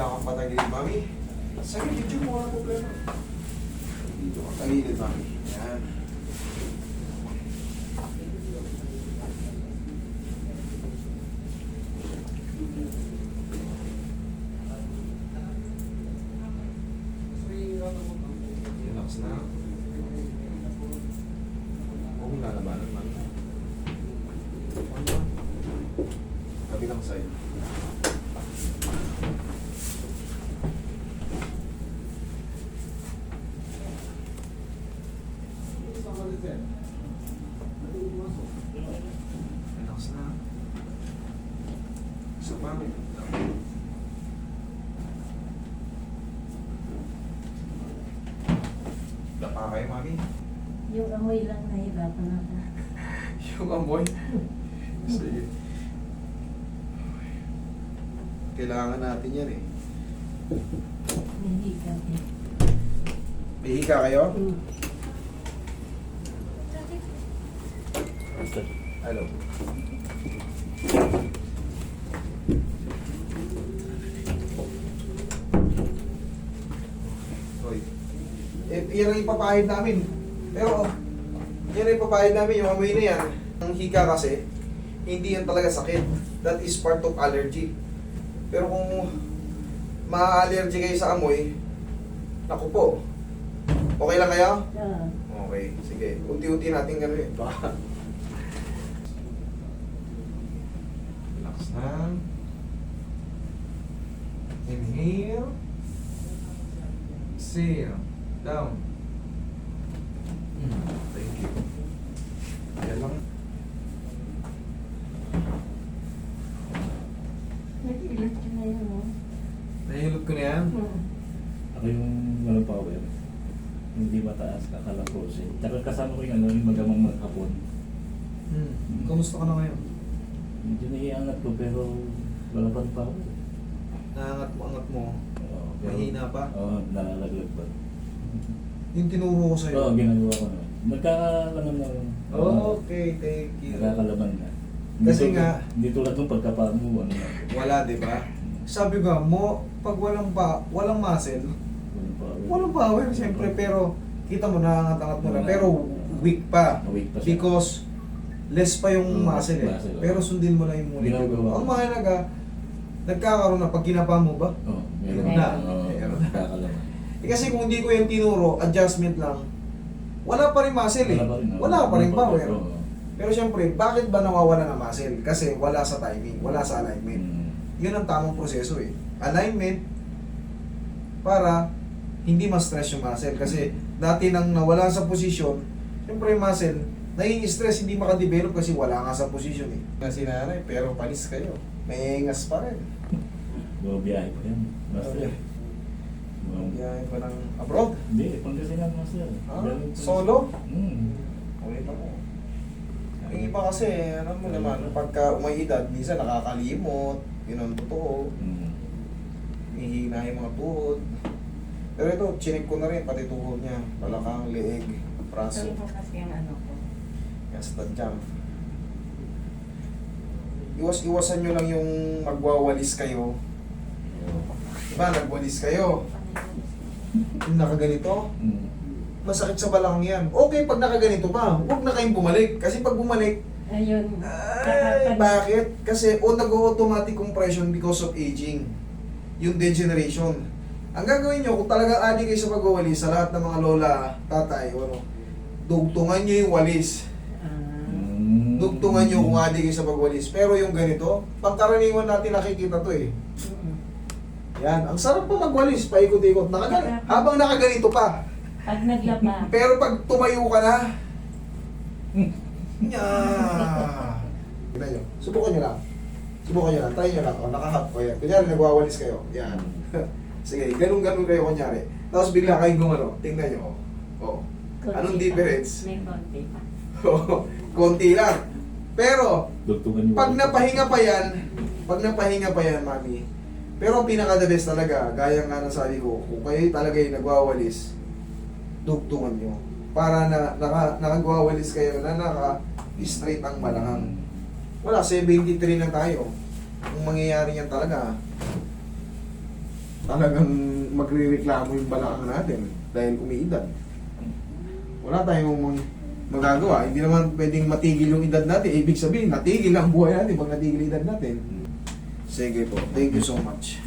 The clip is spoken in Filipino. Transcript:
Higa kang patagilid, mami. Sige, video mo, walang problema. Dito ka tagilid, mami. Yan. Relax na. Huwag mong lalabanan, mami. Kabilang side. Relax na. Isa pa. Dapa kayo, mami. Yung amoy lang nahirapan ako. Yung amoy. Sige. Kailangan natin yan eh. Nahihika eh. May hika kayo? Hello. Hoy. Yan ang ipapahid namin. Pero, yan ang ipapahid namin, yung amoy na yan. Ang hika kasi, hindi yan talaga sakit. That is part of allergy. Pero kung ma-allergy kayo sa amoy, naku po. Okay lang kayo? Ah, Okay, sige. Unti-unti natin gano'n. Baka. Relax lang. Inhale. Exhale. Down. Thank you. Yan lang. nag-ilit ka na yun, oh. Nahilot ko na yan. Ako yung walang power. Hindi mataas, akala ko siya. Tsaka kasama ko yung yung magamang maghapon. Kamusta ka na ngayon? Medyo naiangat ko pero wala pa rin power. Naangat mo. Oo, Mahina pa? Oo, nalalaglag pa. Yung tinuro ko sa'yo. Oo, ginagawa ko na. Nagkakalaman na. Okay, thank you. Nagkakalaman na. Kasi nga- Hindi tulad nung pagkapaan mo, ano na. Wala, di ba? Sabi ko, pag walang muscle, Walang power. walang power, siyempre, pero kita mo, naangat-angat mo na, Wala. pero weak pa. Weak pa siya. Because, less pa yung muscle eh. Muscle, Pero sundin mo lang yung molecule. Ginagawa ko. Ang mahalaga, nagkakaroon na, pag kinapa mo ba? Oo, meron Na. Oo, Meron na. nagkakalaman. Kasi kung hindi ko yung tinuro, adjustment lang, wala pa rin muscle eh. Wala pa rin power. Oo. Pero siyempre, bakit ba nawawala ng muscle? Kasi wala sa timing, wala sa alignment. Yun ang tamang proseso eh. Alignment para hindi ma-stress yung muscle. Kasi dati nang nawala sa posisyon, siyempre yung muscle, nai-stress, hindi makadevelop kasi wala nga sa posisyon eh. Kasi nanay, pero palis kayo. May ingas pa rin. Bumabiyahe pa yan. Master. Biyahe pa ng abroad. Hindi, Pangasinan master. Ah, Galing pa- solo? Ulit Hmm. ako. Yung iba kasi, alam mo naman, pagka may edad, minsan nakakalimot, yun ang totoo. Hmm. Hihina yung mga tuhod. Pero ito, chinik ko na rin, pati tuhod niya. Balakang, leeg, braso. Ito kasi yung ano ko. Yan sa tadyang. Iwas-iwasan nyo lang yung magwawalis kayo. Diba, nagwalis kayo. Yung nakaganito, Hmm. masakit sa balakang yan. Okay pag nakaganito pa, huwag na kayong bumalik. Kasi pag bumalik, Ayun. ay, bakit? Kasi nag-automatic compression because of aging. Yung degeneration. Ang gagawin nyo, kung talagang adik kayo sa pag-walis, sa lahat ng mga lola, tatay, ano, dugtungan nyo yung walis. Hmm. Dugtungan nyo kung adik kayo sa pagwalis. Pero yung ganito, pangkaraniwan natin nakikita to eh. Yan, ang sarap pa magwalis, paikot-ikot. Habang nakaganito pa. Pag naglaba. Pero pag tumayo ka na, yeah. Tignan nyo. Subukan nyo lang. Subukan nyo lang. Try nyo lang. O, nakahap ko yan. Kunyari, nagwawalis kayo. Yan. Sige, ganun-ganun kayo kunyari. Tapos bigla kayong gumano. Tingnan nyo. O. Anong Konti difference? pa. May konti pa. O, konti lang. Pero, Dugtungan yung pag walis. napahinga pa yan, mami, pero ang pinaka-the best talaga, gaya nga ng sabi ko, kung kayo talaga yung nagwawalis, dugtungan nyo. Para na nakagwawalis kayo na naka-straight ang balakang. Wala, 73 na tayo. Kung mangyayari yan talaga, talagang magre-reklamo yung balakang natin dahil umiidad. Wala tayong magagawa. Hindi naman pwedeng matigil yung edad natin. Ibig sabihin, natigil ang buhay natin pag natigil yung edad natin. Sige po. Thank you so much.